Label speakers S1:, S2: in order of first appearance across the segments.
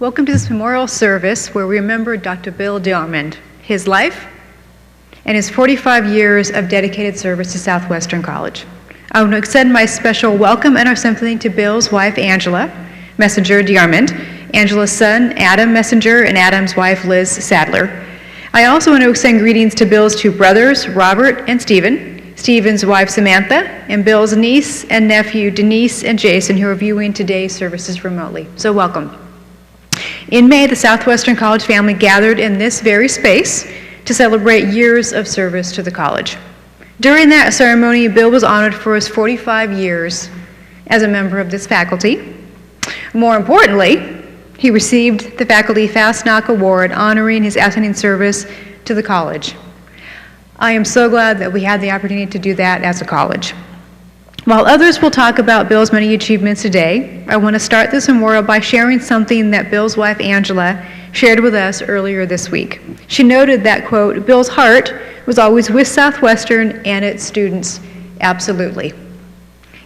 S1: Welcome to this memorial service where we remember Dr. Bill DeArmond, his life, and his 45 years of dedicated service to Southwestern College. I want to extend my special welcome and our sympathy to Bill's wife, Angela Messenger DeArmond, Angela's son, Adam Messenger, and Adam's wife, Liz Sadler. I also want to extend greetings to Bill's two brothers, Robert and Stephen, Stephen's wife, Samantha, and Bill's niece and nephew, Denise and Jason, who are viewing today's services remotely. So welcome. In May, the Southwestern College family gathered in this very space to celebrate years of service to the college. During that ceremony, Bill was honored for his 45 years as a member of this faculty. More importantly, he received the Faculty Fassnacht Award honoring his outstanding service to the college. I am so glad that we had the opportunity to do that as a college. While others will talk about Bill's many achievements today, I want to start this memorial by sharing something that Bill's wife, Angela, shared with us earlier this week. She noted that, quote, Bill's heart was always with Southwestern and its students, absolutely.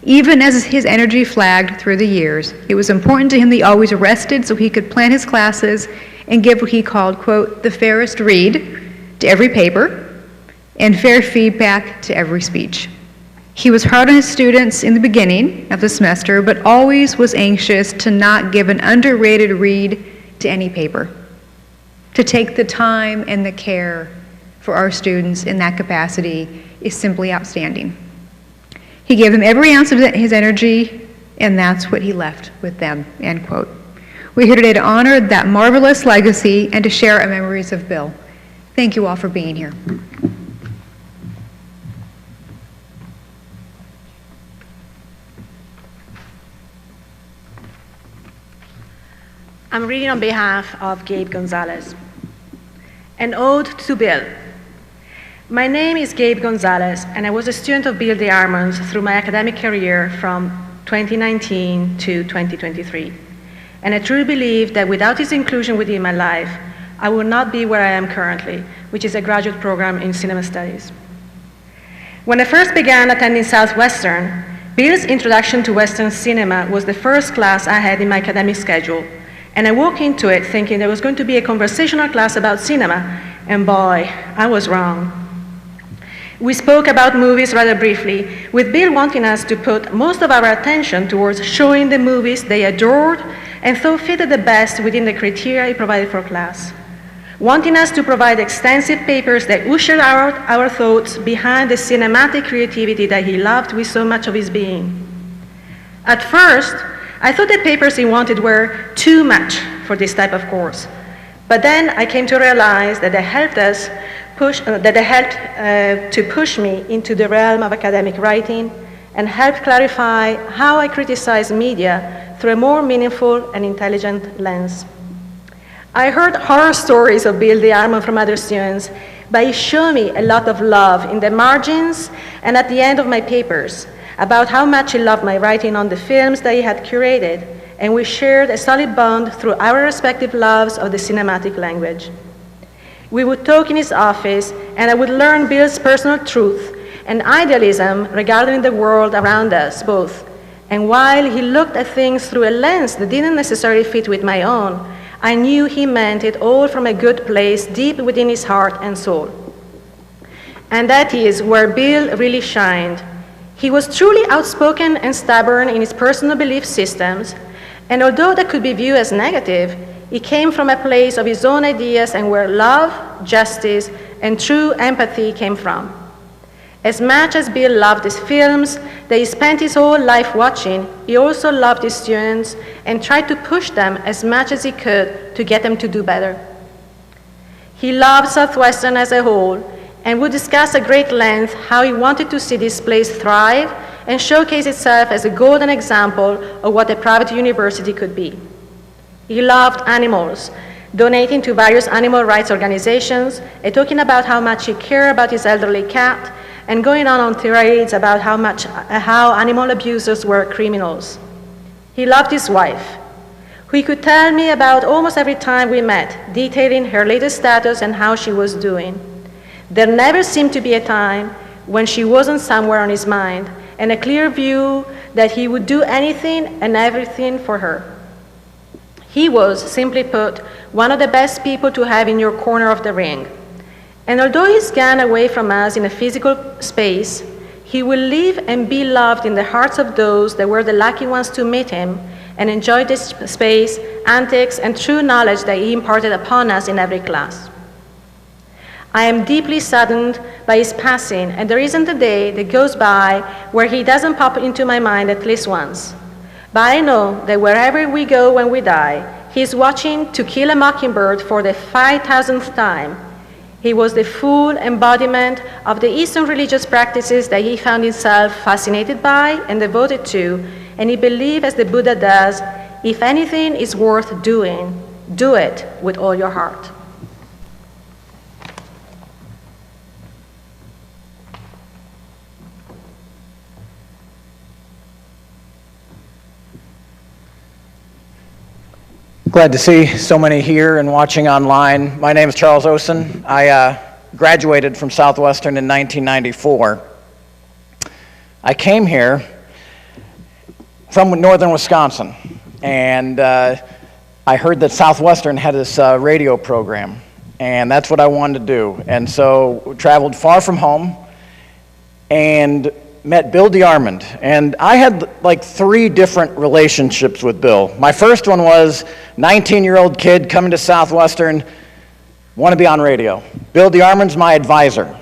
S1: Even as his energy flagged through the years, it was important to him that he always rested so he could plan his classes and give what he called, quote, the fairest read to every paper and fair feedback to every speech. He was hard on his students in the beginning of the semester, but always was anxious to not give an underrated read to any paper, to take the time and the care for our students in that capacity is simply outstanding. He gave them every ounce of his energy, and that's what he left with them, end quote. We're here today to honor that marvelous legacy and to share our memories of Bill. Thank you all for being here.
S2: I'm reading on behalf of Gabe Gonzalez. An ode to Bill. My name is Gabe Gonzalez, and I was a student of Bill DeArmond through my academic career from 2019 to 2023. And I truly believe that without his inclusion within my life, I would not be where I am currently, which is a graduate program in cinema studies. When I first began attending Southwestern, Bill's Introduction to Western Cinema was the first class I had in my academic schedule. And I walked into it thinking there was going to be a conversational class about cinema, and boy, I was wrong. We spoke about movies rather briefly, with Bill wanting us to put most of our attention towards showing the movies they adored and thought fitted the best within the criteria he provided for class, wanting us to provide extensive papers that ushered out our thoughts behind the cinematic creativity that he loved with so much of his being. At first, I thought the papers he wanted were too much for this type of course, but then I came to realize that they helped to push me into the realm of academic writing and helped clarify how I criticize media through a more meaningful and intelligent lens. I heard horror stories of Bill DeArmond from other students, but he showed me a lot of love in the margins and at the end of my papers, about how much he loved my writing on the films that he had curated, and we shared a solid bond through our respective loves of the cinematic language. We would talk in his office, and I would learn Bill's personal truth and idealism regarding the world around us both. And while he looked at things through a lens that didn't necessarily fit with my own, I knew he meant it all from a good place deep within his heart and soul. And that is where Bill really shined. He was truly outspoken and stubborn in his personal belief systems, and although that could be viewed as negative, he came from a place of his own ideas and where love, justice, and true empathy came from. As much as Bill loved his films that he spent his whole life watching, he also loved his students and tried to push them as much as he could to get them to do better. He loved Southwestern as a whole, and would discuss at great length how he wanted to see this place thrive and showcase itself as a golden example of what a private university could be. He loved animals, donating to various animal rights organizations, and talking about how much he cared about his elderly cat, and going on tirades about how animal abusers were criminals. He loved his wife, who he could tell me about almost every time we met, detailing her latest status and how she was doing. There never seemed to be a time when she wasn't somewhere on his mind, and a clear view that he would do anything and everything for her. He was, simply put, one of the best people to have in your corner of the ring. And although he's gone away from us in a physical space, he will live and be loved in the hearts of those that were the lucky ones to meet him and enjoy this space, antics, and true knowledge that he imparted upon us in every class. I am deeply saddened by his passing, and there isn't a day that goes by where he doesn't pop into my mind at least once. But I know that wherever we go when we die, he's watching To Kill a Mockingbird for the 5,000th time. He was the full embodiment of the Eastern religious practices that he found himself fascinated by and devoted to, and he believed, as the Buddha does, if anything is worth doing, do it with all your heart.
S3: Glad to see so many here and watching online. My name is Charles Osen. I graduated from Southwestern in 1994. I came here from northern Wisconsin, and I heard that Southwestern had this radio program, and that's what I wanted to do. And so traveled far from home and met Bill DeArmond, and I had like 3 different relationships with Bill. My first one was 19-year-old kid coming to Southwestern, want to be on radio. Bill DeArmond's my advisor,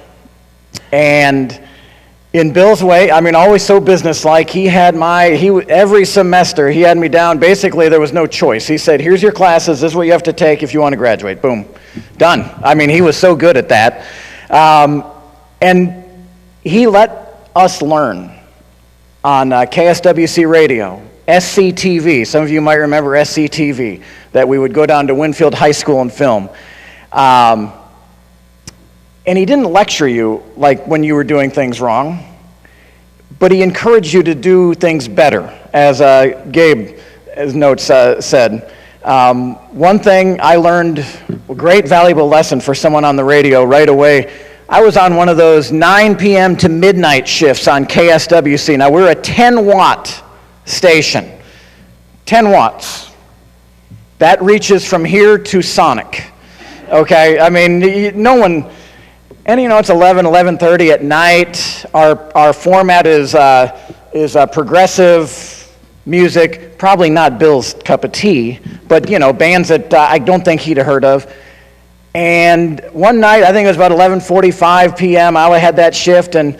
S3: and in Bill's way, I mean, always so businesslike, every semester he had me down. Basically, there was no choice. He said, here's your classes, this is what you have to take if you want to graduate. Boom, done. I mean, he was so good at that. And he let us learn on KSWC radio, SCTV. Some of you might remember SCTV, that we would go down to Winfield High School and film. And he didn't lecture you like when you were doing things wrong, but he encouraged you to do things better, as Gabe's notes said. One thing I learned, a great valuable lesson for someone on the radio right away. I was on one of those 9 p.m. to midnight shifts on KSWC. Now, we're a 10-watt station. 10 watts. That reaches from here to Sonic. Okay? I mean, no one... And, you know, it's 11:30 at night. Our format is progressive music. Probably not Bill's cup of tea, but, you know, bands that I don't think he'd have heard of. And one night, I think it was about 11:45 p.m., I had that shift, and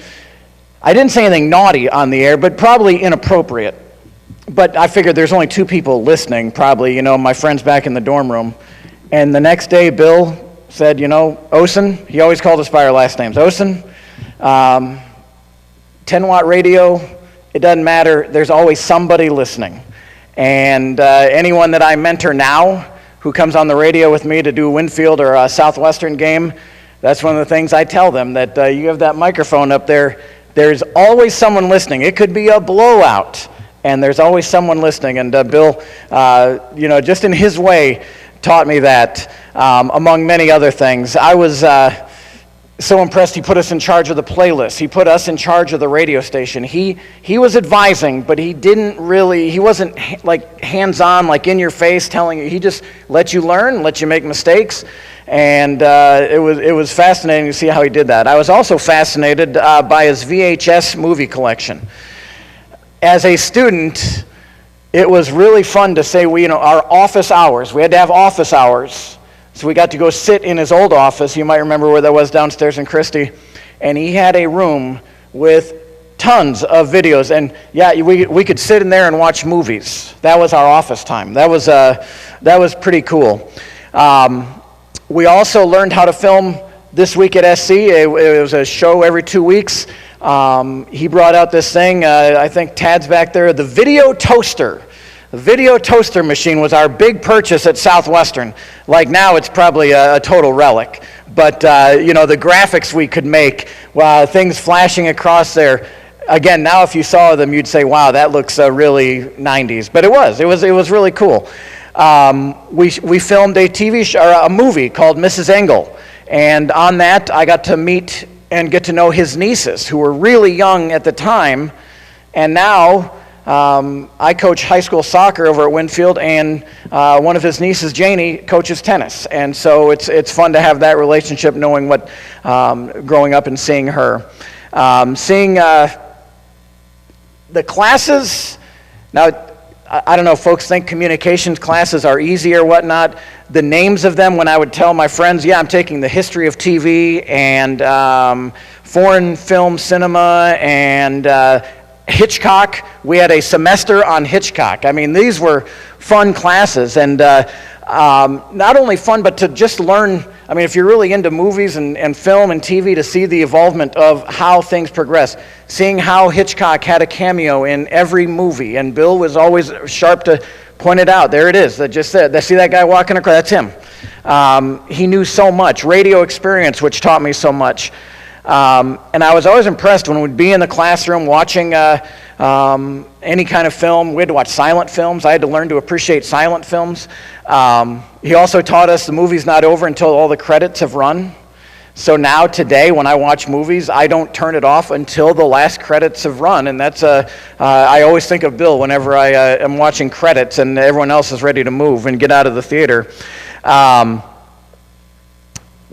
S3: I didn't say anything naughty on the air, but probably inappropriate. But I figured there's only 2 people listening, probably, you know, my friends back in the dorm room. And the next day, Bill said, you know, Osen, he always called us by our last names, Osen, 10-watt radio, it doesn't matter, there's always somebody listening. And anyone that I mentor now, who comes on the radio with me to do a Winfield or a Southwestern game, that's one of the things I tell them, that you have that microphone up there, there's always someone listening. It could be a blowout, and there's always someone listening. And Bill, you know, just in his way, taught me that, among many other things. I was so impressed he put us in charge of the playlist. He put us in charge of the radio station. He was advising, but he wasn't like hands-on, like in your face telling you. He just let you learn, let you make mistakes, and it was fascinating to see how he did that. I was also fascinated by his VHS movie collection. As a student, it was really fun to say, our office hours, we had to have office hours. So we got to go sit in his old office. You might remember where that was, downstairs in Christie. And he had a room with tons of videos. And yeah, we could sit in there and watch movies. That was our office time. That was pretty cool. We also learned how to film This Week at SC. It was a show every 2 weeks. He brought out this thing, I think Tad's back there, the video toaster. The video toaster machine was our big purchase at Southwestern. Like now, it's probably a total relic. But, the graphics we could make, things flashing across there. Again, now if you saw them, you'd say, wow, that looks really 90s. But it was really cool. We filmed a TV show, or a movie called Mrs. Engel. And on that, I got to meet and get to know his nieces, who were really young at the time. And now, I coach high school soccer over at Winfield, and one of his nieces, Janie, coaches tennis. And so it's fun to have that relationship, knowing what, growing up and seeing her. Seeing the classes, now, I don't know if folks think communications classes are easy or whatnot. The names of them, when I would tell my friends, yeah, I'm taking the history of TV and foreign film cinema and Hitchcock. We had a semester on Hitchcock. I mean, these were fun classes, and not only fun, but to just learn. I mean, if you're really into movies and film and TV, to see the evolvement of how things progress, seeing how Hitchcock had a cameo in every movie, and Bill was always sharp to point it out. There it is. That just said, see that guy walking across? That's him. He knew so much. Radio experience, which taught me so much. And I was always impressed when we'd be in the classroom watching any kind of film. We had to watch silent films. I had to learn to appreciate silent films. He also taught us the movie's not over until all the credits have run. So now, today, when I watch movies, I don't turn it off until the last credits have run. And that's I always think of Bill whenever I am watching credits and everyone else is ready to move and get out of the theater.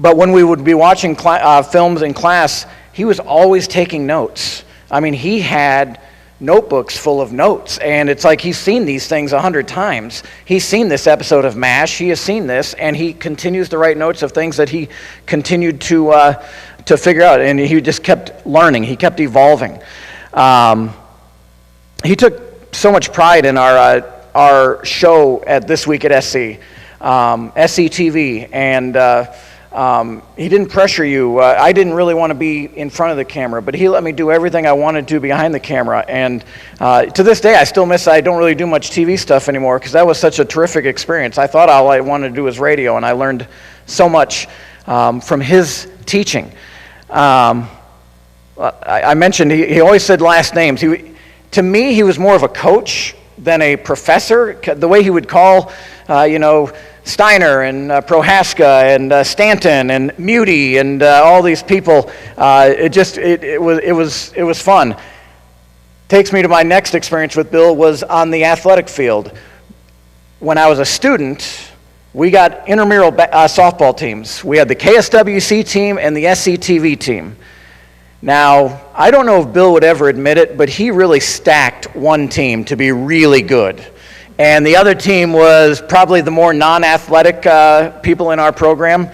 S3: But when we would be watching films in class, he was always taking notes. I mean, he had notebooks full of notes, and it's like he's seen these things 100 times. He's seen this episode of MASH, he has seen this, and he continues to write notes of things that he continued to figure out, and he just kept learning, he kept evolving. He took so much pride in our show at This Week at SC, SCTV, and he didn't pressure you. I didn't really want to be in front of the camera, but he let me do everything I wanted to behind the camera. And to this day, I still miss I don't really do much TV stuff anymore because that was such a terrific experience. I thought all I wanted to do was radio, and I learned so much from his teaching. I mentioned he always said last names. To me, he was more of a coach than a professor. The way he would call, Steiner and Prohaska and Stanton and Muty and all these people, it was fun. Takes me to my next experience with Bill was on the athletic field. When I was a student, we got intramural softball teams. We had the KSWC team and the SCTV team. Now, I don't know if Bill would ever admit it, but he really stacked one team to be really good. And the other team was probably the more non-athletic people in our program.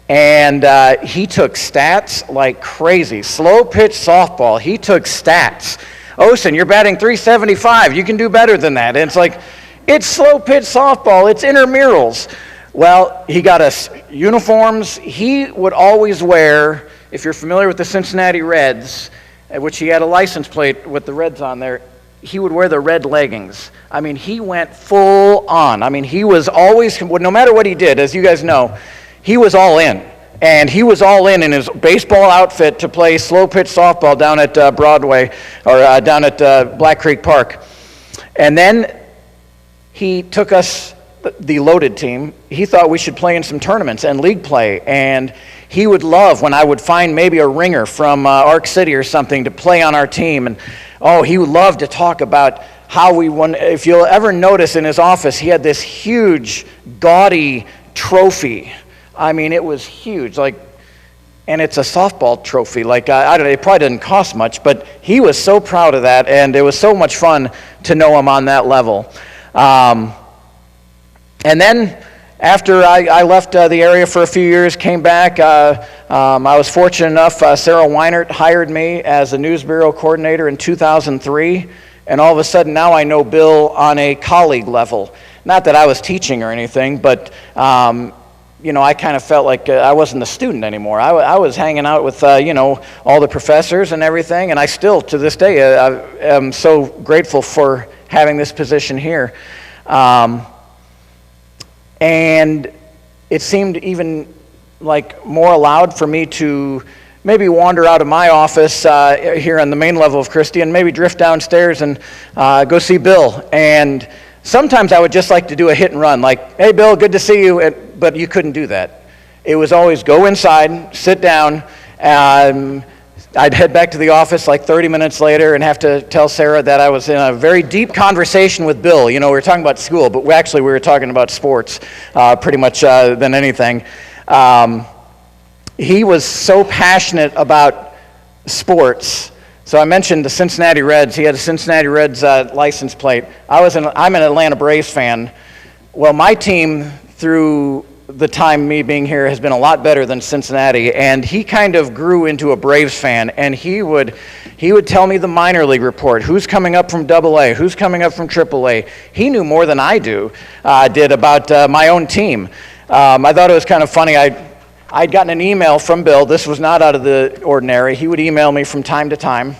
S3: And he took stats like crazy. Slow pitch softball, he took stats. Osen, you're batting .375. You can do better than that. And it's like, it's slow pitch softball. It's intramurals. Well, he got us uniforms. He would always wear, if you're familiar with the Cincinnati Reds, which he had a license plate with the Reds on there, he would wear the red leggings. I mean, he went full on. I mean, he was always, no matter what he did, as you guys know, he was all in. And he was all in his baseball outfit to play slow pitch softball down at Broadway, or down at Black Creek Park. And then he took us, the loaded team, he thought we should play in some tournaments and league play. And he would love when I would find maybe a ringer from Arc City or something to play on our team. And he would love to talk about how we won. If you'll ever notice in his office, he had this huge, gaudy trophy. I mean, it was huge. And it's a softball trophy. I don't know, it probably didn't cost much, but he was so proud of that, and it was so much fun to know him on that level. And then, after I left the area for a few years, came back, I was fortunate enough, Sarah Weinert hired me as a news bureau coordinator in 2003, and all of a sudden now I know Bill on a colleague level. Not that I was teaching or anything, but I kind of felt like I wasn't a student anymore. I was hanging out with, all the professors and everything, and I still, to this day, am so grateful for having this position here. And it seemed even more allowed for me to maybe wander out of my office here on the main level of Christie and maybe drift downstairs and go see Bill. And sometimes I would just like to do a hit and run, hey, Bill, good to see you, but you couldn't do that. It was always go inside, sit down, I'd head back to the office like 30 minutes later and have to tell Sarah that I was in a very deep conversation with Bill. You know, we were talking about school, but we were talking about sports pretty much than anything. He was so passionate about sports. So I mentioned the Cincinnati Reds. He had a Cincinnati Reds license plate. I'm an Atlanta Braves fan. Well, my team, through the time me being here, has been a lot better than Cincinnati, and he kind of grew into a Braves fan, and he would tell me the minor league report, who's coming up from AA, who's coming up from AAA. He knew more than I did about my own team. I thought it was kind of funny. I'd gotten an email from Bill. This was not out of the ordinary. He would email me from time to time,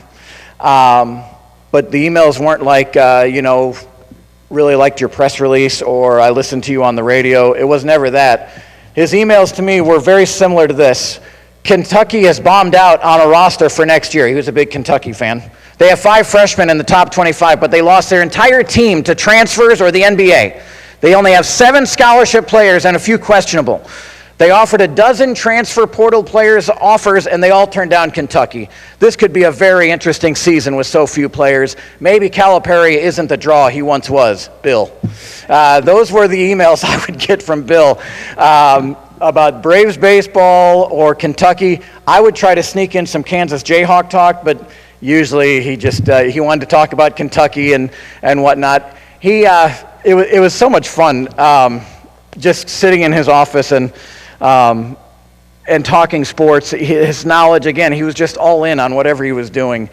S3: but the emails weren't like, really liked your press release or I listened to you on the radio. It was never that. His emails to me were very similar to this. Kentucky has bombed out on a roster for next year. He was a big Kentucky fan. They have 5 freshmen in the top 25, but they lost their entire team to transfers or the NBA. They only have 7 scholarship players and a few questionable. They offered a dozen transfer portal players offers, and they all turned down Kentucky. This could be a very interesting season with so few players. Maybe Calipari isn't the draw he once was, Bill. Those were the emails I would get from Bill about Braves baseball or Kentucky. I would try to sneak in some Kansas Jayhawk talk, but usually he wanted to talk about Kentucky and whatnot. It was so much fun just sitting in his office and talking sports. His knowledge, again, he was just all in on whatever he was doing.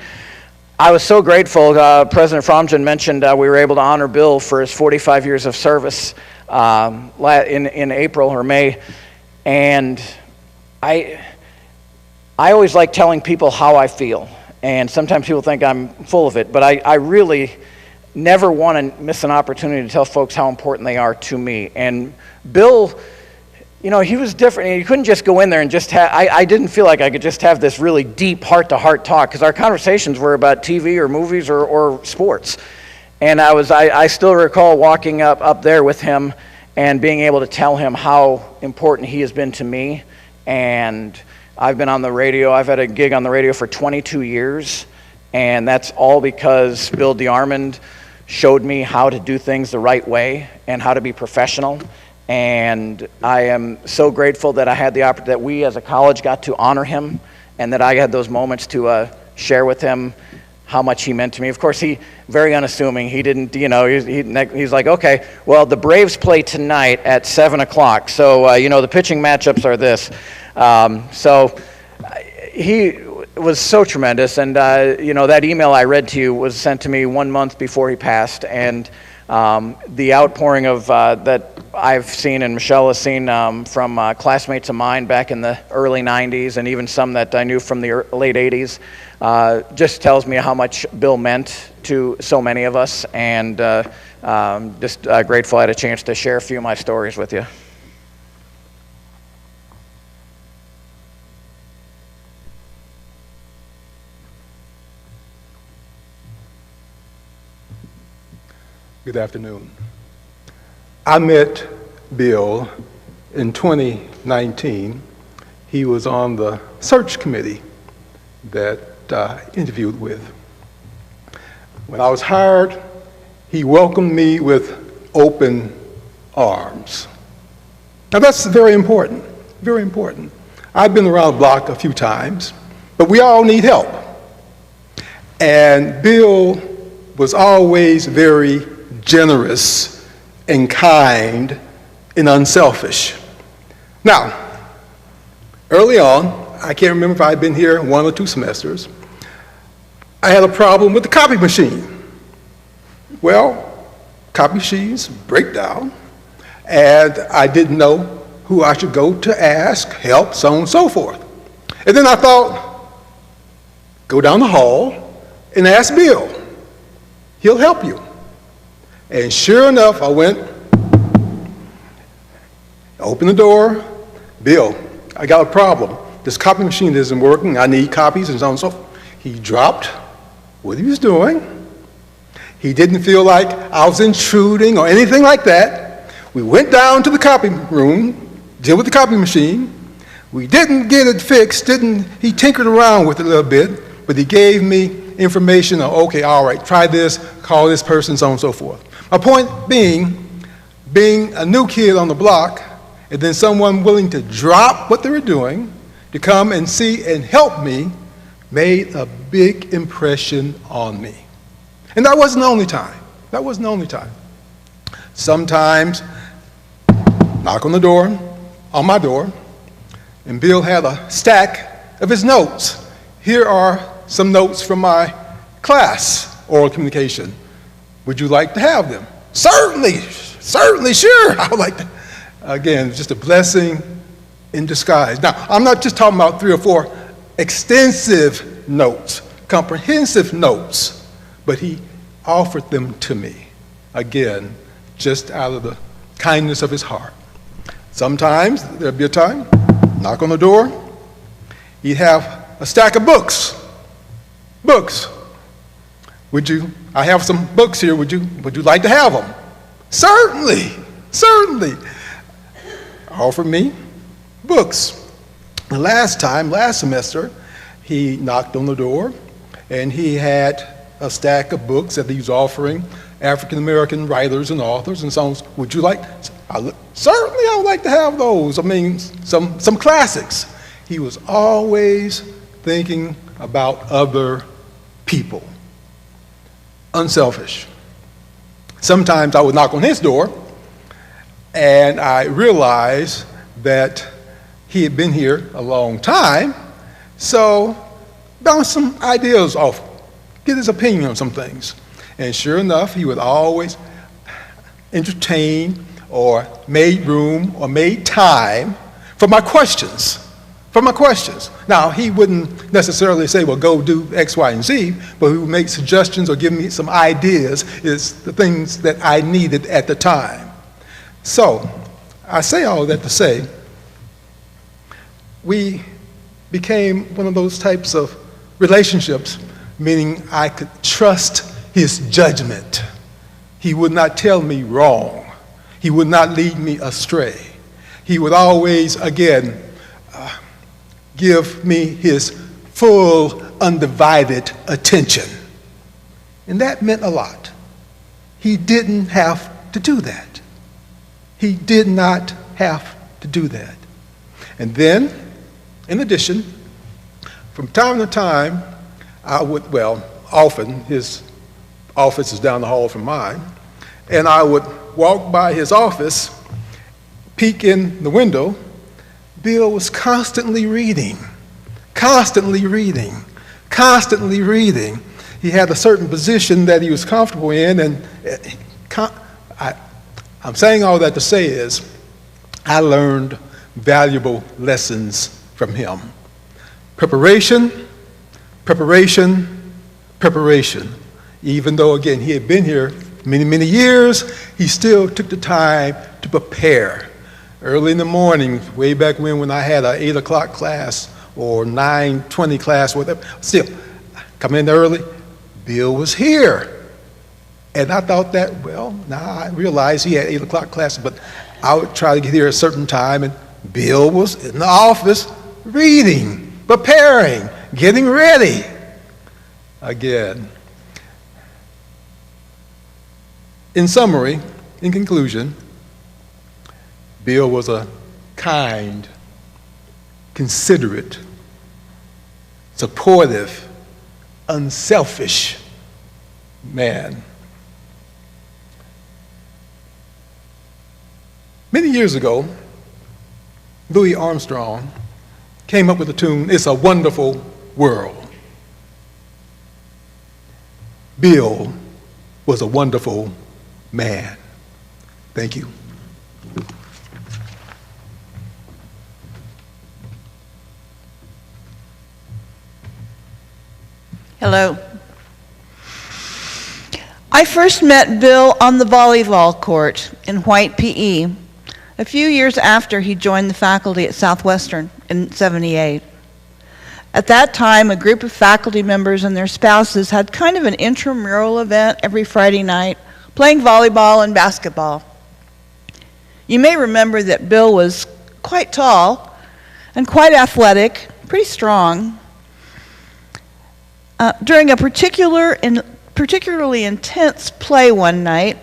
S3: I was so grateful. President Fromgen mentioned we were able to honor Bill for his 45 years of service in April or May. And I always like telling people how I feel. And sometimes people think I'm full of it, but I really never want to miss an opportunity to tell folks how important they are to me. And Bill, he was different. You couldn't just go in there and just have, I didn't feel like I could just have this really deep heart-to-heart talk, because our conversations were about TV or movies or sports. And I still recall walking up there with him and being able to tell him how important he has been to me. And I've been on the radio. I've had a gig on the radio for 22 years, and that's all because Bill DeArmond showed me how to do things the right way and how to be professional. And I am so grateful that I had the opportunity, that we as a college got to honor him, and that I had those moments to share with him how much he meant to me. Of course, he very unassuming. He didn't, he's like, okay, well, the Braves play tonight at 7 o'clock. So, the pitching matchups are this. So he was so tremendous. And, that email I read to you was sent to me 1 month before he passed. And the outpouring of that I've seen and Michelle has seen from classmates of mine back in the early 90s, and even some that I knew from the late 80s, just tells me how much Bill meant to so many of us, and just grateful I had a chance to share a few of my stories with you.
S4: Good afternoon. I met Bill in 2019. He was on the search committee that I interviewed with. When I was hired, he welcomed me with open arms. Now that's very important, very important. I've been around the block a few times, but we all need help. And Bill was always very generous and kind and unselfish. Now, early on, I can't remember if I'd been here 1 or 2 semesters, I had a problem with the copy machine. Well, copy machines break down, and I didn't know who I should go to ask help, so on and so forth. And then I thought, go down the hall and ask Bill. He'll help you. And sure enough, I went, opened the door. Bill, I got a problem. This copy machine isn't working. I need copies and so on and so forth. He dropped what he was doing. He didn't feel like I was intruding or anything like that. We went down to the copy room, deal with the copy machine. We didn't get it fixed, he tinkered around with it a little bit, but he gave me information on, okay, all right, try this, call this person, so on and so forth. My point being a new kid on the block, and then someone willing to drop what they were doing to come and see and help me made a big impression on me. And that wasn't the only time. That wasn't the only time. Sometimes, knock on the door, on my door, and Bill had a stack of his notes. Here are some notes from my class, oral communication. Would you like to have them? Certainly, sure. I would like to. Again, just a blessing in disguise. Now, I'm not just talking about 3 or 4 extensive notes, comprehensive notes, but he offered them to me. Again, just out of the kindness of his heart. Sometimes there'd be a time, knock on the door, he'd have a stack of books. Books. I have some books here, would you like to have them? Certainly. Offer me books. The last semester, he knocked on the door and he had a stack of books that he was offering African American writers and authors and so on. Would you like? Certainly, I would like to have those. I mean, some classics. He was always thinking about other people. Unselfish. Sometimes I would knock on his door and I realized that he had been here a long time, so bounce some ideas off, get his opinion on some things. And sure enough, he would always entertain or made room or made time for my questions. Now, he wouldn't necessarily say, well, go do X, Y, and Z, but he would make suggestions or give me some ideas, is the things that I needed at the time. So, I say all that to say, we became one of those types of relationships, meaning I could trust his judgment. He would not tell me wrong. He would not lead me astray. He would always, again, give me his full, undivided attention. And that meant a lot. He didn't have to do that. He did not have to do that. And then, in addition, from time to time, often, his office is down the hall from mine, and I would walk by his office, peek in the window. Bill was constantly reading. He had a certain position that he was comfortable in, and I'm saying all that to say is, I learned valuable lessons from him. Preparation. Even though, again, he had been here many years, he still took the time to prepare. Early in the morning, way back when I had an 8 o'clock class or 9:20 class, whatever, still, come in early, Bill was here. And I thought that, now I realized he had 8 o'clock class, but I would try to get here at a certain time, and Bill was in the office reading, preparing, getting ready. Again, in summary, in conclusion, Bill was a kind, considerate, supportive, unselfish man. Many years ago, Louis Armstrong came up with the tune, "It's a Wonderful World." Bill was a wonderful man. Thank you.
S5: Hello. I first met Bill on the volleyball court in white PE a few years after he joined the faculty at Southwestern in '78. At that time, a group of faculty members and their spouses had kind of an intramural event every Friday night, playing volleyball and basketball. You may remember that Bill was quite tall, and quite athletic, pretty strong. During a particularly intense play one night,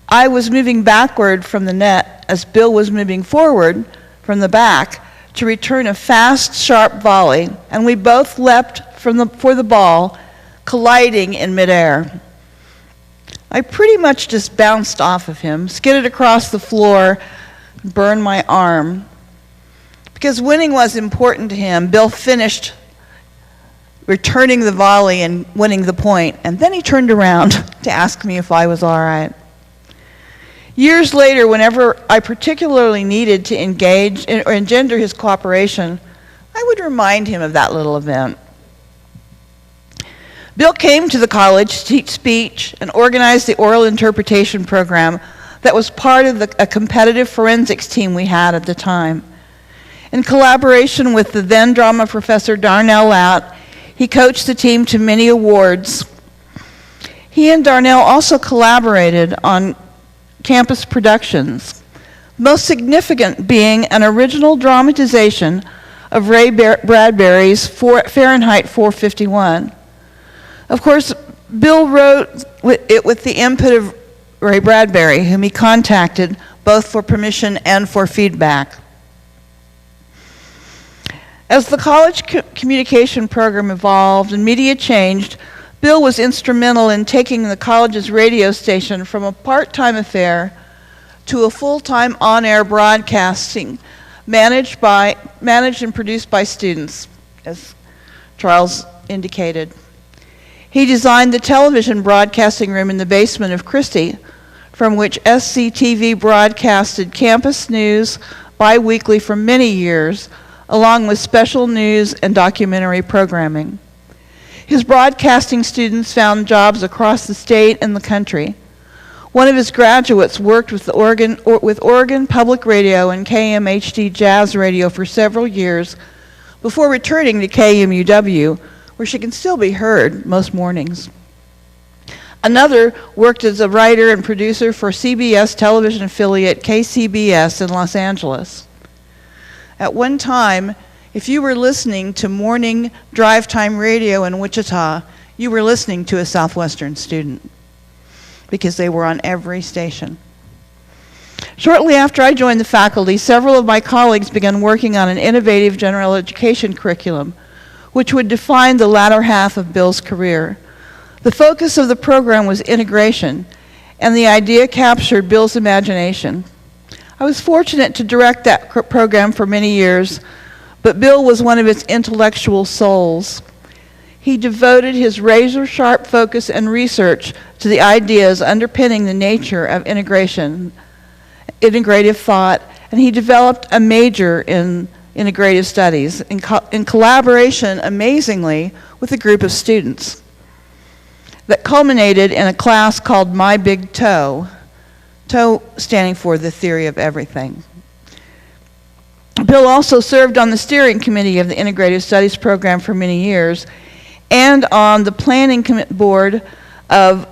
S5: I was moving backward from the net as Bill was moving forward from the back to return a fast, sharp volley, and we both leapt for the ball, colliding in midair. I pretty much just bounced off of him, skidded across the floor, burned my arm. Because winning was important to him, Bill finished returning the volley and winning the point, and then he turned around to ask me if I was all right. Years later, whenever I particularly needed to engage or engender his cooperation, I would remind him of that little event. Bill came to the college to teach speech and organized the oral interpretation program that was part of a competitive forensics team we had at the time. In collaboration with the then drama professor Darnell Latt, he coached the team to many awards. He and Darnell also collaborated on campus productions, most significant being an original dramatization of Ray Bradbury's Fahrenheit 451. Of course, Bill wrote it with the input of Ray Bradbury, whom he contacted both for permission and for feedback. As the college communication program evolved and media changed, Bill was instrumental in taking the college's radio station from a part-time affair to a full-time on-air broadcasting managed and produced by students, as Charles indicated. He designed the television broadcasting room in the basement of Christie, from which SCTV broadcasted campus news bi-weekly for many years, along with special news and documentary programming. His broadcasting students found jobs across the state and the country. One of his graduates worked with Oregon Public Radio and KMHD Jazz Radio for several years before returning to KMUW, where she can still be heard most mornings. Another worked as a writer and producer for CBS television affiliate KCBS in Los Angeles. At one time, if you were listening to morning drive time radio in Wichita, you were listening to a Southwestern student because they were on every station. Shortly after I joined the faculty, several of my colleagues began working on an innovative general education curriculum, which would define the latter half of Bill's career. The focus of the program was integration, and the idea captured Bill's imagination. I was fortunate to direct that program for many years, but Bill was one of its intellectual souls. He devoted his razor-sharp focus and research to the ideas underpinning the nature of integration, integrative thought, and he developed a major in integrative studies in collaboration, amazingly, with a group of students that culminated in a class called My Big Toe, TOE standing for the theory of everything. Bill also served on the steering committee of the Integrative Studies program for many years and on the planning board of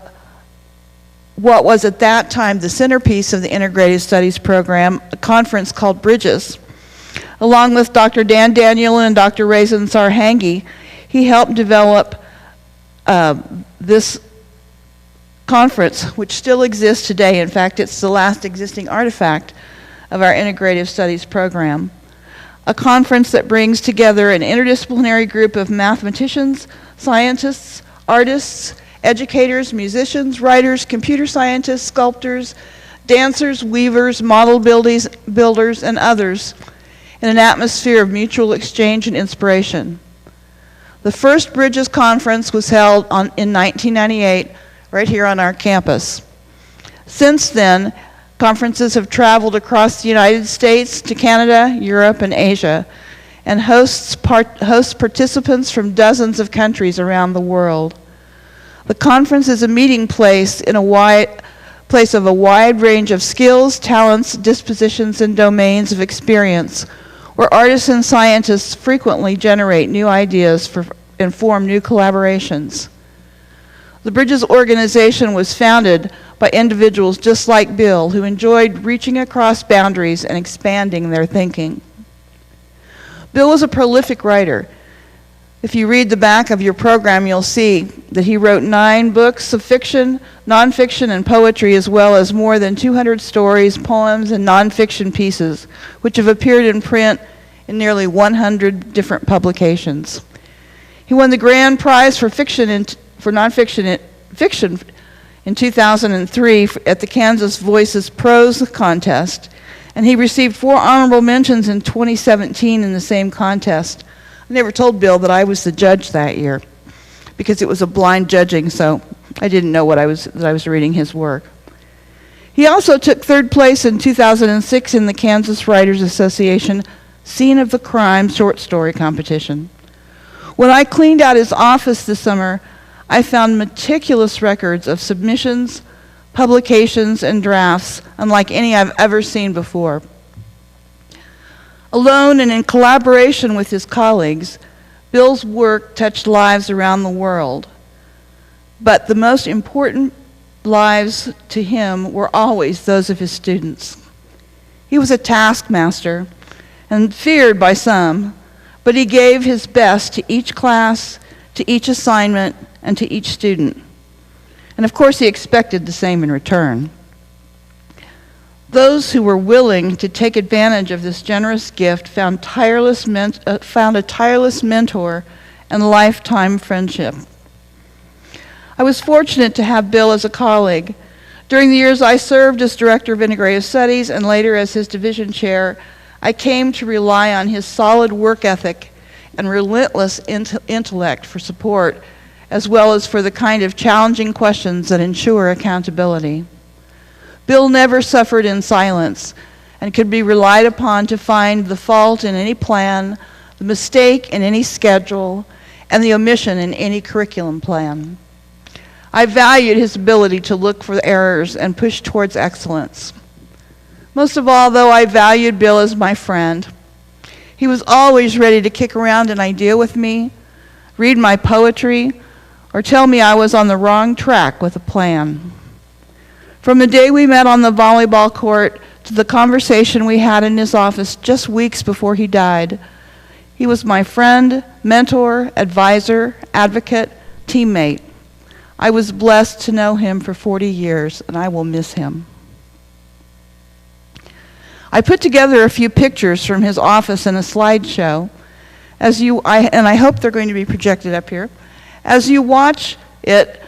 S5: what was at that time the centerpiece of the Integrative Studies program, a conference called Bridges. Along with Dr. Dan Daniel and Dr. Raisin Sarhangi, he helped develop this conference, which still exists today. In fact, it's the last existing artifact of our Integrative Studies program. A conference that brings together an interdisciplinary group of mathematicians, scientists, artists, educators, musicians, writers, computer scientists, sculptors, dancers, weavers, model builders, and others in an atmosphere of mutual exchange and inspiration. The first Bridges Conference was held in 1998 right here on our campus. Since then, conferences have traveled across the United States to Canada, Europe, and Asia, and hosts participants from dozens of countries around the world. The conference is a meeting place of a wide range of skills, talents, dispositions, and domains of experience, where artists and scientists frequently generate new ideas and form new collaborations. The Bridges organization was founded by individuals just like Bill, who enjoyed reaching across boundaries and expanding their thinking. Bill was a prolific writer. If you read the back of your program, you'll see that he wrote 9 books of fiction, nonfiction, and poetry, as well as more than 200 stories, poems, and nonfiction pieces, which have appeared in print in nearly 100 different publications. He won the grand prize for nonfiction fiction in 2003 at the Kansas Voices Prose Contest, and he received 4 honorable mentions in 2017 in the same contest. I never told Bill that I was the judge that year because it was a blind judging, so I didn't know that I was reading his work. He also took 3rd place in 2006 in the Kansas Writers Association Scene of the Crime short story competition. When I cleaned out his office this summer, I found meticulous records of submissions, publications, and drafts unlike any I've ever seen before. Alone and in collaboration with his colleagues, Bill's work touched lives around the world. But the most important lives to him were always those of his students. He was a taskmaster and feared by some, but he gave his best to each class, to each assignment, and to each student. And of course, he expected the same in return. Those who were willing to take advantage of this generous gift found a tireless mentor and lifetime friendship. I was fortunate to have Bill as a colleague. During the years I served as Director of Integrative Studies and later as his division chair, I came to rely on his solid work ethic and relentless intellect for support, as well as for the kind of challenging questions that ensure accountability. Bill never suffered in silence and could be relied upon to find the fault in any plan, the mistake in any schedule, and the omission in any curriculum plan. I valued his ability to look for errors and push towards excellence. Most of all, though, I valued Bill as my friend. He was always ready to kick around an idea with me, read my poetry, or tell me I was on the wrong track with a plan. From the day we met on the volleyball court to the conversation we had in his office just weeks before he died, he was my friend, mentor, advisor, advocate, teammate. I was blessed to know him for 40 years, and I will miss him. I put together a few pictures from his office in a slideshow, and I hope they're going to be projected up here. As you watch it,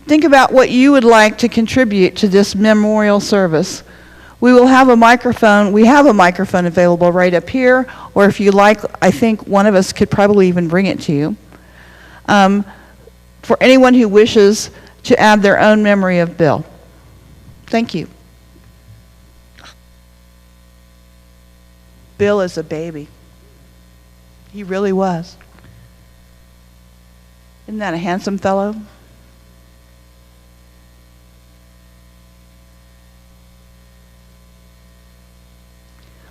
S5: think about what you would like to contribute to this memorial service. We have a microphone available right up here, or if you like, I think one of us could probably even bring it to you. For anyone who wishes to add their own memory of Bill. Thank you. Bill is a baby. He really was. Isn't that a handsome fellow?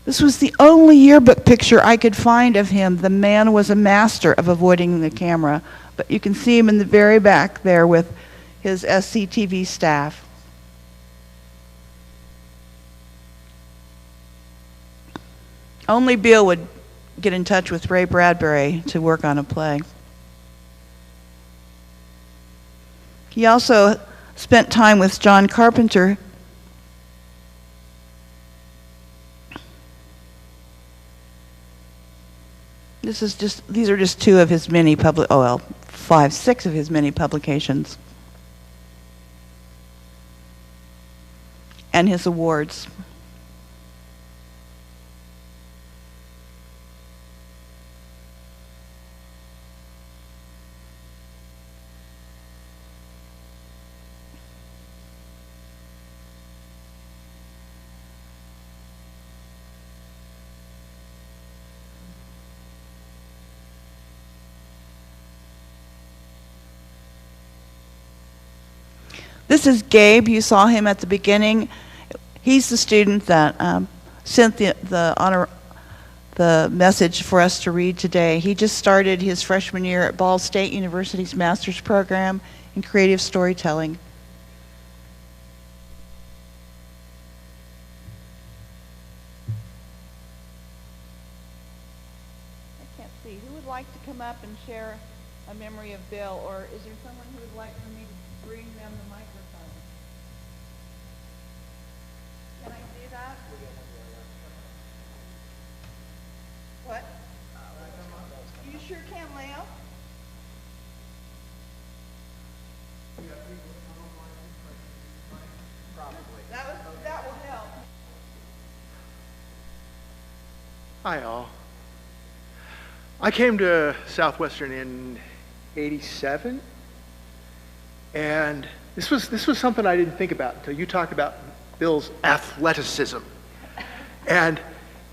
S5: This was the only yearbook picture I could find of him. The man was a master of avoiding the camera, but you can see him in the very back there with his SCTV staff. Only Bill would get in touch with Ray Bradbury to work on a play. He also spent time with John Carpenter. These are just 2 of his many 6 of his many publications. And his awards. This is Gabe. You saw him at the beginning. He's the student that sent the message for us to read today. He just started his freshman year at Ball State University's master's program in creative storytelling. see. Who would like to come up and share a memory of Bill, or is there someone who would like for me to bring them the microphone? Can I do that? What? You sure can, Leo? That will help.
S6: Hi, all. I came to Southwestern in '87, and this was something I didn't think about until you talked about Bill's athleticism. And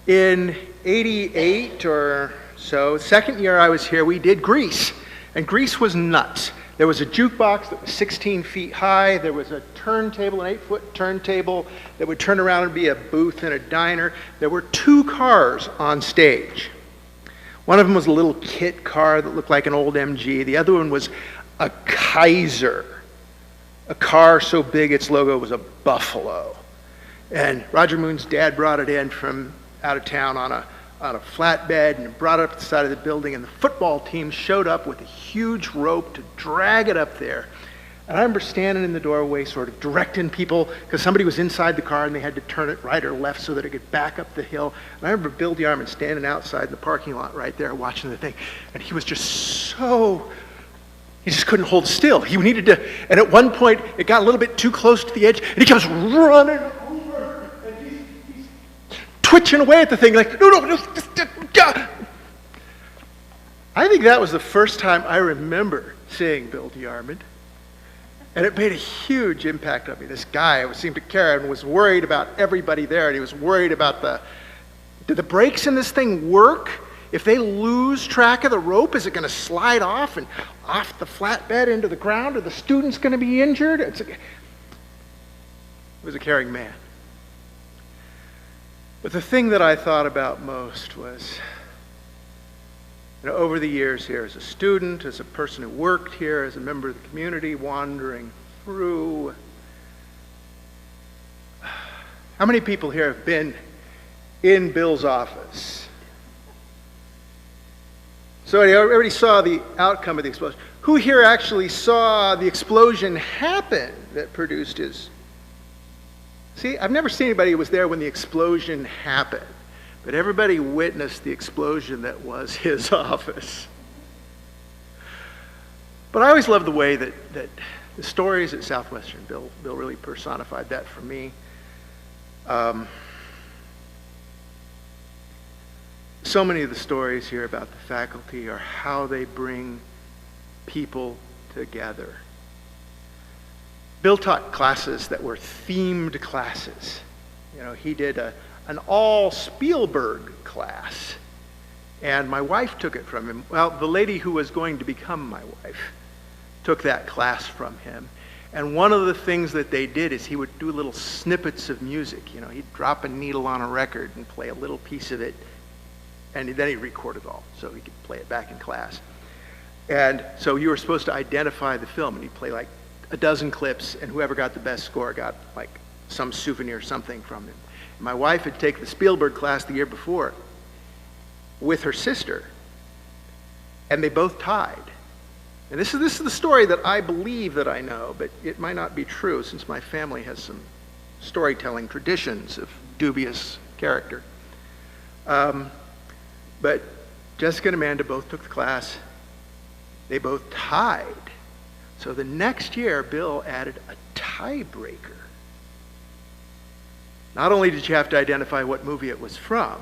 S6: in '88 or so, second year I was here, we did Grease, and Grease was nuts. There was a jukebox that was 16 feet high. There was a turntable, an 8-foot turntable that would turn around and be a booth in a diner. There were 2 cars on stage. One of them was a little kit car that looked like an old MG. The other one was a Kaiser, a car so big its logo was a buffalo. And Roger Moon's dad brought it in from out of town on a flatbed and brought it up to the side of the building, and the football team showed up with a huge rope to drag it up there. And I remember standing in the doorway sort of directing people, because somebody was inside the car and they had to turn it right or left so that it could back up the hill. And I remember Bill DeArmond standing outside in the parking lot right there watching the thing, and he was just he just couldn't hold still. He needed to, and at one point it got a little bit too close to the edge, and he comes running over, and he's twitching away at the thing like, no, I think that was the first time I remember seeing Bill DeArmond, and it made a huge impact on me. This guy seemed to care and was worried about everybody there, and he was worried about do the brakes in this thing work? If they lose track of the rope, is it going to slide off and off the flatbed into the ground? Are the students going to be injured? He was a caring man. But the thing that I thought about most was, over the years here, as a student, as a person who worked here, as a member of the community, wandering through, how many people here have been in Bill's office? So everybody saw the outcome of the explosion. Who here actually saw the explosion happen that produced his... See, I've never seen anybody who was there when the explosion happened, but everybody witnessed the explosion that was his office. But I always loved the way that the stories at Southwestern, Bill really personified that for me. So many of the stories here about the faculty are how they bring people together. Bill taught classes that were themed classes. He did an all Spielberg class, and my wife took it from him. Well, the lady who was going to become my wife took that class from him. And one of the things that they did is he would do little snippets of music. He'd drop a needle on a record and play a little piece of it, and then he'd record it all so he could play it back in class. And so you were supposed to identify the film, and he'd play like a dozen clips, and whoever got the best score got like some souvenir, something from him. And my wife had taken the Spielberg class the year before with her sister, and they both tied. And this is the story that I believe that I know, but it might not be true since my family has some storytelling traditions of dubious character. But Jessica and Amanda both took the class. They both tied. So the next year, Bill added a tiebreaker. Not only did you have to identify what movie it was from,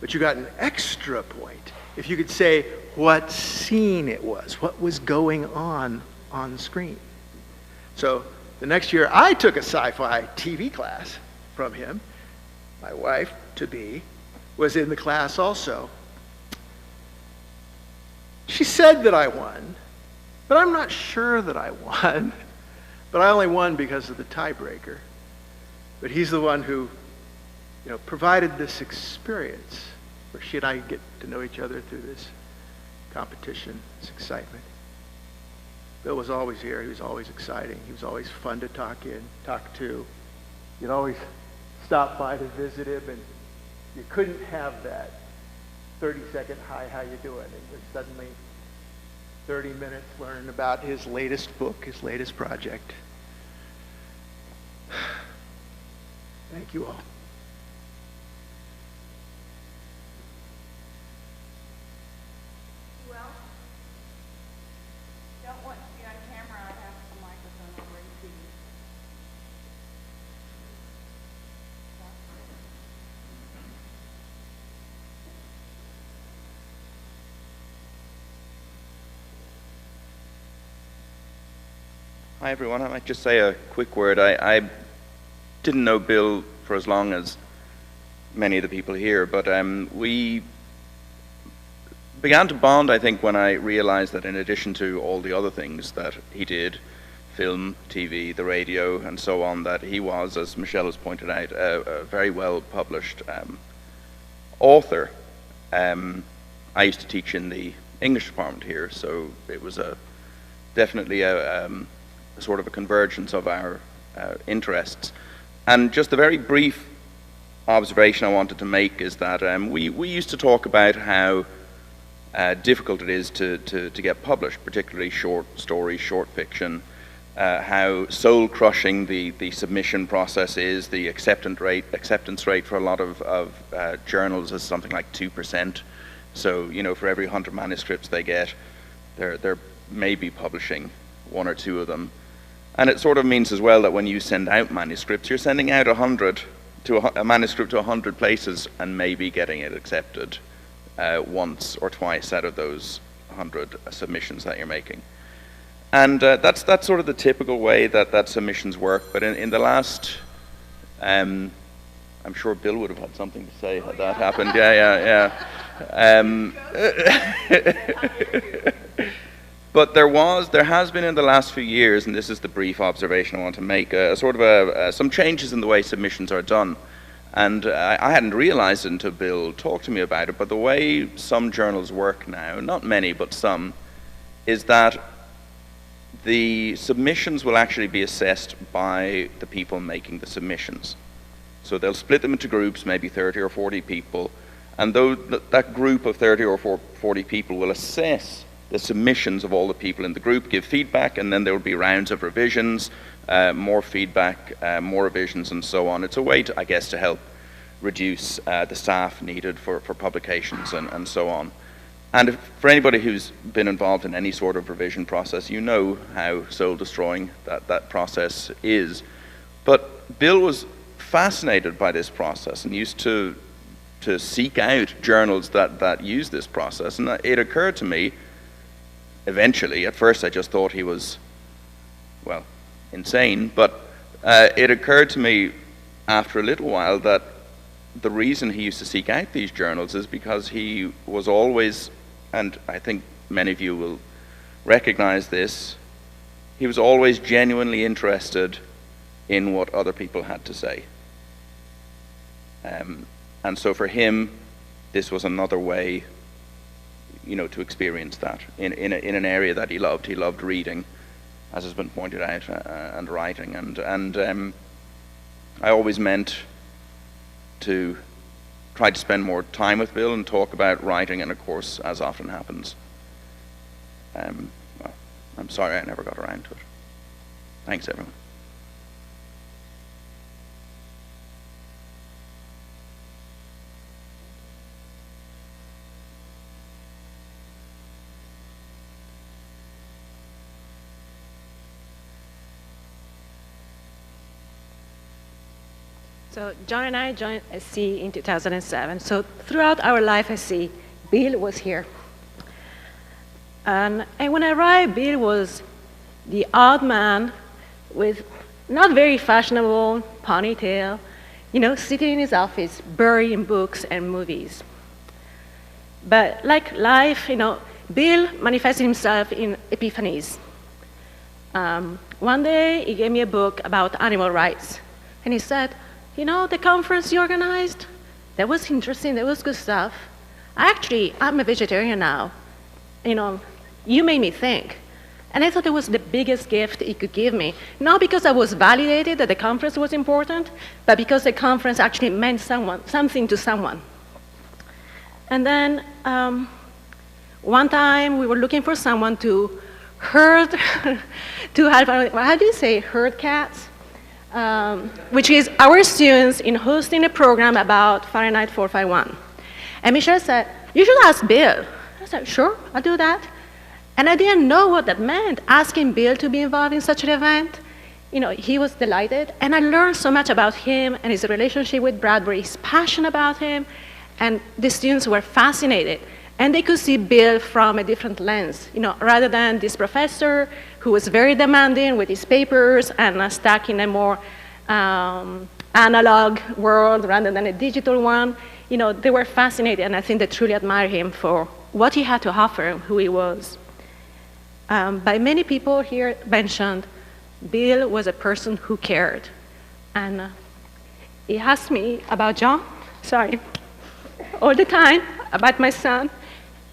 S6: but you got an extra point if you could say what scene it was, what was going on screen. So the next year, I took a sci-fi TV class from him. My wife-to-be was in the class also. She said that I won, but I'm not sure that I won. But I only won because of the tiebreaker. But he's the one who, provided this experience where she and I get to know each other through this competition, this excitement. Bill was always here. He was always exciting. He was always fun to talk to. You'd always stop by to visit him, and you couldn't have that 30-second, hi, how you doing? It was suddenly 30 minutes learning about his latest book, his latest project. Thank you all.
S7: Well, don't want to be on camera. I have the microphone already to you.
S8: Hi everyone, I might just say a quick word. I didn't know Bill for as long as many of the people here, but we began to bond, I think, when I realized that in addition to all the other things that he did, film, TV, the radio, and so on, that he was, as Michelle has pointed out, a very well published author. I used to teach in the English department here, so it was definitely a sort of a convergence of our interests. And just a very brief observation I wanted to make is that we used to talk about how difficult it is to get published, particularly short stories, short fiction, how soul-crushing the submission process is. The acceptance rate for a lot of journals is something like 2%. So, you know, for every 100 manuscripts they get, they're maybe publishing one or two of them. And it sort of means as well that when you send out manuscripts, you're sending out a manuscript to 100 places and maybe getting it accepted once or twice out of those 100 submissions that you're making. And that's sort of the typical way that submissions work. But in the last, I'm sure Bill would have had something to say had that happened. Yeah. But there has been in the last few years, and this is the brief observation I want to make, some changes in the way submissions are done. And I hadn't realized it until Bill talked to me about it, but the way some journals work now, not many, but some, is that the submissions will actually be assessed by the people making the submissions. So they'll split them into groups, maybe 30 or 40 people, and that group of 30 or 40 people will assess the submissions of all the people in the group, give feedback, and then there will be rounds of revisions, more feedback, more revisions, and so on. It's a way, I guess, to help reduce the staff needed for publications and so on. And for anybody who's been involved in any sort of revision process, you know how soul-destroying that process is. But Bill was fascinated by this process and used to seek out journals that use this process. And it occurred to me, eventually, at first I just thought he was, well, insane, but it occurred to me after a little while that the reason he used to seek out these journals is because he was always, and I think many of you will recognize this, he was always genuinely interested in what other people had to say. And so for him, this was another way, to experience that in an area that he loved. He loved reading, as has been pointed out, and writing. And I always meant to try to spend more time with Bill and talk about writing, and of course, as often happens, well, I'm sorry I never got around to it. Thanks, everyone.
S2: So John and I joined SC in 2007. So throughout our life at SC, Bill was here. And when I arrived, Bill was the odd man with not very fashionable ponytail, sitting in his office, buried in books and movies. But like life, Bill manifested himself in epiphanies. One day, he gave me a book about animal rights. And he said, the conference you organized, that was interesting, that was good stuff. I'm a vegetarian now. You made me think. And I thought it was the biggest gift he could give me. Not because I was validated that the conference was important, but because the conference actually meant something to someone. And then one time we were looking for someone to herd, to help, how do you say, herd cats? Which is our students in hosting a program about Fahrenheit 451. And Michelle said, you should ask Bill. I said, sure, I'll do that. And I didn't know what that meant, asking Bill to be involved in such an event. You know, he was delighted, and I learned so much about him and his relationship with Bradbury, his passion about him, and the students were fascinated. And they could see Bill from a different lens, you know, rather than this professor who was very demanding with his papers and stuck in a more analog world rather than a digital one. You know, they were fascinated, and I think they truly admire him for what he had to offer and who he was. By many people here mentioned, Bill was a person who cared. And he asked me about John, all the time, about my son.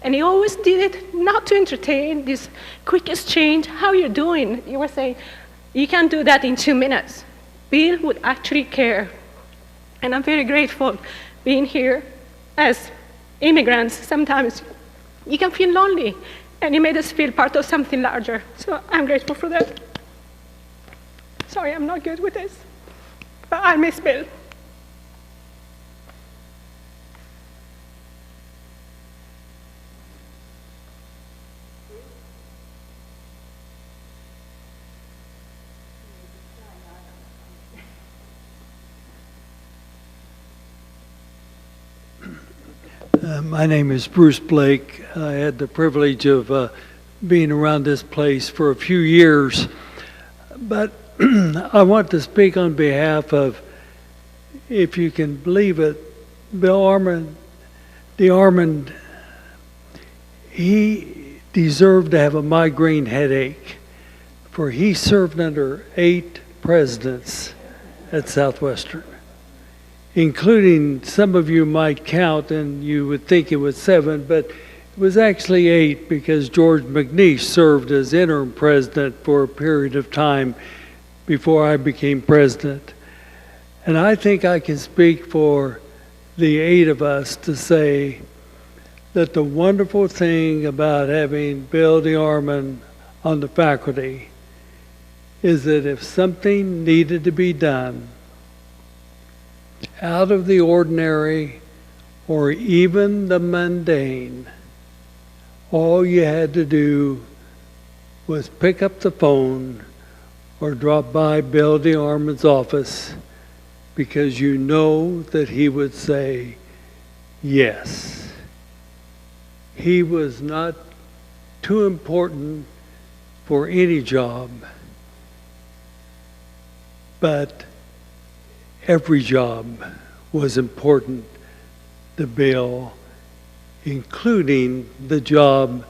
S2: And he always did it not to entertain this quick exchange. How are you doing? You were saying, you can't do that in 2 minutes. Bill would actually care. And I'm very grateful being here as immigrants. Sometimes you can feel lonely, and he made us feel part of something larger. So I'm grateful for that. Sorry, I'm not good with this, but I miss Bill.
S9: My name is Bruce Blake. I had the privilege of being around this place for a few years, but I want to speak on behalf of, if you can believe it, DeArmond. He deserved to have a migraine headache, for he served under 8 presidents at Southwestern, including, some of you might count and you would think it was 7, but it was actually 8, because George McNeish served as interim president for a period of time before I became president. And I think I can speak for the 8 of us to say that the wonderful thing about having Bill DeArmond on the faculty is that if something needed to be done out of the ordinary or even the mundane, all you had to do was pick up the phone or drop by Bill DeArmond's office, because you know that he would say yes. He was not too important for any job, but every job was important to Bill, including the job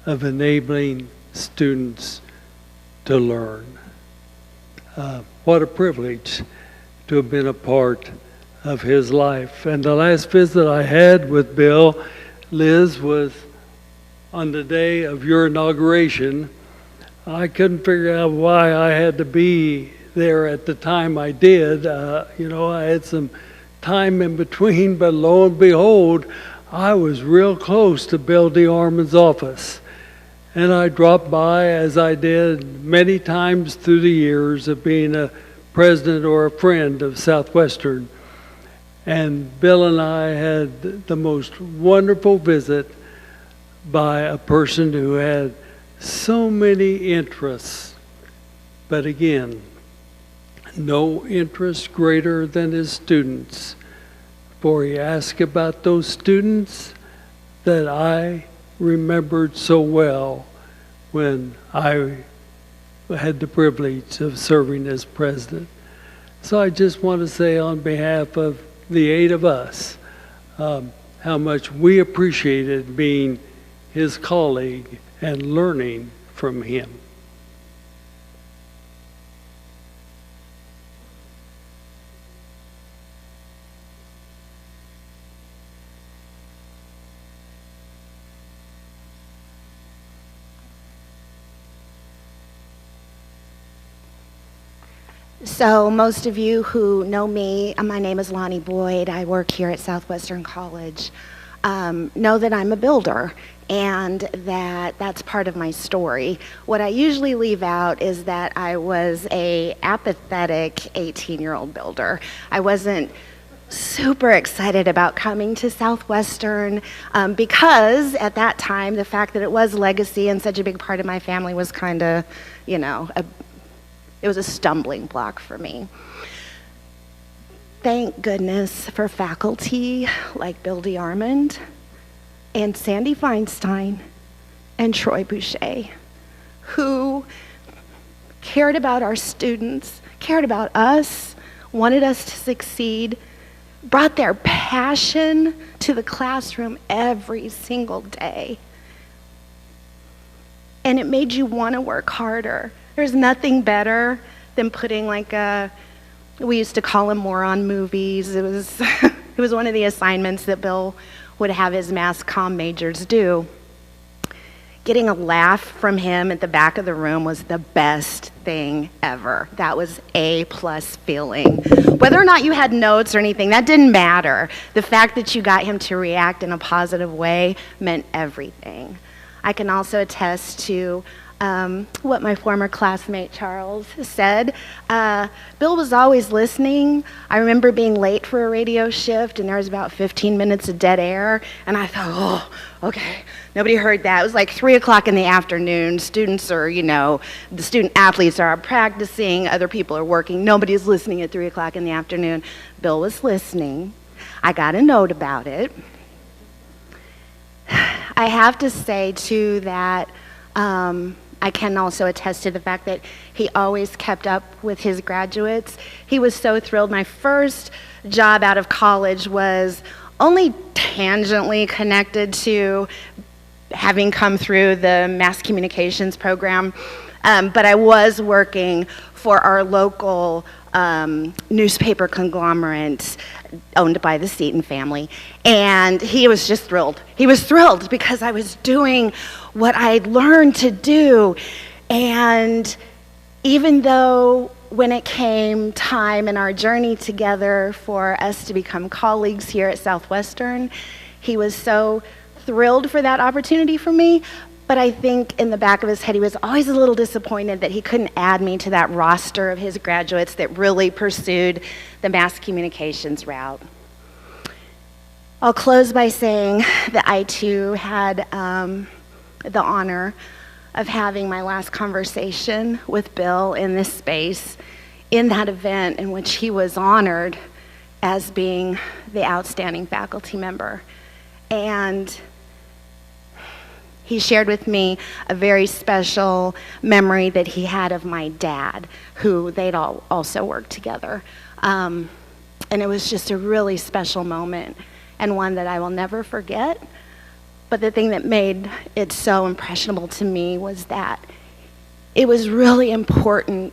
S9: of enabling students to learn. What a privilege to have been a part of his life. And the last visit I had with Bill, Liz, was on the day of your inauguration. I couldn't figure out why I had to be there at the time I did. You know, I had some time in between, but lo and behold, I was real close to Bill DeArmond's office. And I dropped by, as I did many times through the years of being a president or a friend of Southwestern. And Bill and I had the most wonderful visit by a person who had so many interests, but again, no interest greater than his students. For he asked about those students that I remembered so well when I had the privilege of serving as president. So I just want to say on behalf of the 8 of us, how much we appreciated being his colleague and learning from him.
S10: So most of you who know me, my name is Lonnie Boyd. I work here at Southwestern College. know that I'm a builder and that that's part of my story. What I usually leave out is that I was a apathetic 18-year-old builder. I wasn't super excited about coming to Southwestern because at that time, the fact that it was legacy and such a big part of my family was kind of, you know, it was a stumbling block for me. Thank goodness for faculty like Bill DeArmond and Sandy Feinstein and Troy Boucher, who cared about our students, cared about us, wanted us to succeed, brought their passion to the classroom every single day. And it made you want to work harder. There's nothing better than putting we used to call them moron movies. It was, it was one of the assignments that Bill would have his mass comm majors do. Getting a laugh from him at the back of the room was the best thing ever. That was A+ feeling. Whether or not you had notes or anything, that didn't matter. The fact that you got him to react in a positive way meant everything. I can also attest to what my former classmate Charles said. Bill was always listening. I remember being late for a radio shift and there was about 15 minutes of dead air and I thought, oh, okay, nobody heard that. It was like 3 o'clock in the afternoon. Students are, the student athletes are practicing, other people are working. Nobody's listening at 3 o'clock in the afternoon. Bill was listening. I got a note about it. I have to say too that I can also attest to the fact that he always kept up with his graduates. He was so thrilled. My first job out of college was only tangentially connected to having come through the mass communications program, but I was working for our local newspaper conglomerate owned by the Seton family, and he was just thrilled. He was thrilled because I was doing what I learned to do, and even though when it came time in our journey together for us to become colleagues here at Southwestern, he was so thrilled for that opportunity for me, but I think in the back of his head he was always a little disappointed that he couldn't add me to that roster of his graduates that really pursued the mass communications route. I'll close by saying that I too had the honor of having my last conversation with Bill in this space, in that event in which he was honored as being the outstanding faculty member. And he shared with me a very special memory that he had of my dad, who they'd all also worked together. And it was just a really special moment and one that I will never forget. But the thing that made it so impressionable to me was that it was really important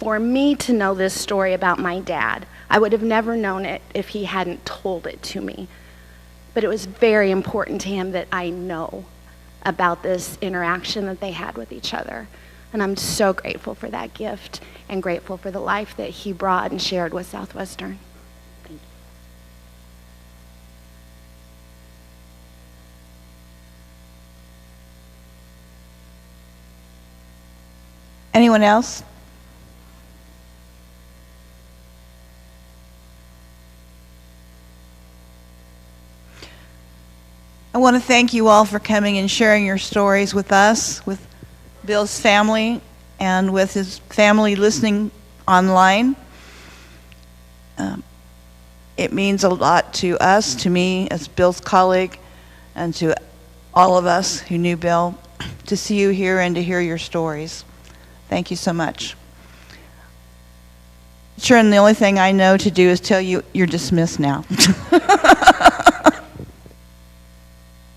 S10: for me to know this story about my dad. I would have never known it if he hadn't told it to me. But it was very important to him that I know about this interaction that they had with each other. And I'm so grateful for that gift and grateful for the life that he brought and shared with Southwestern. Thank you.
S5: Anyone else? I want to thank you all for coming and sharing your stories with us, with Bill's family, and with his family listening online. It means a lot to us, to me as Bill's colleague, and to all of us who knew Bill, to see you here and to hear your stories. Thank you so much. Sure, and the only thing I know to do is tell you you're dismissed now.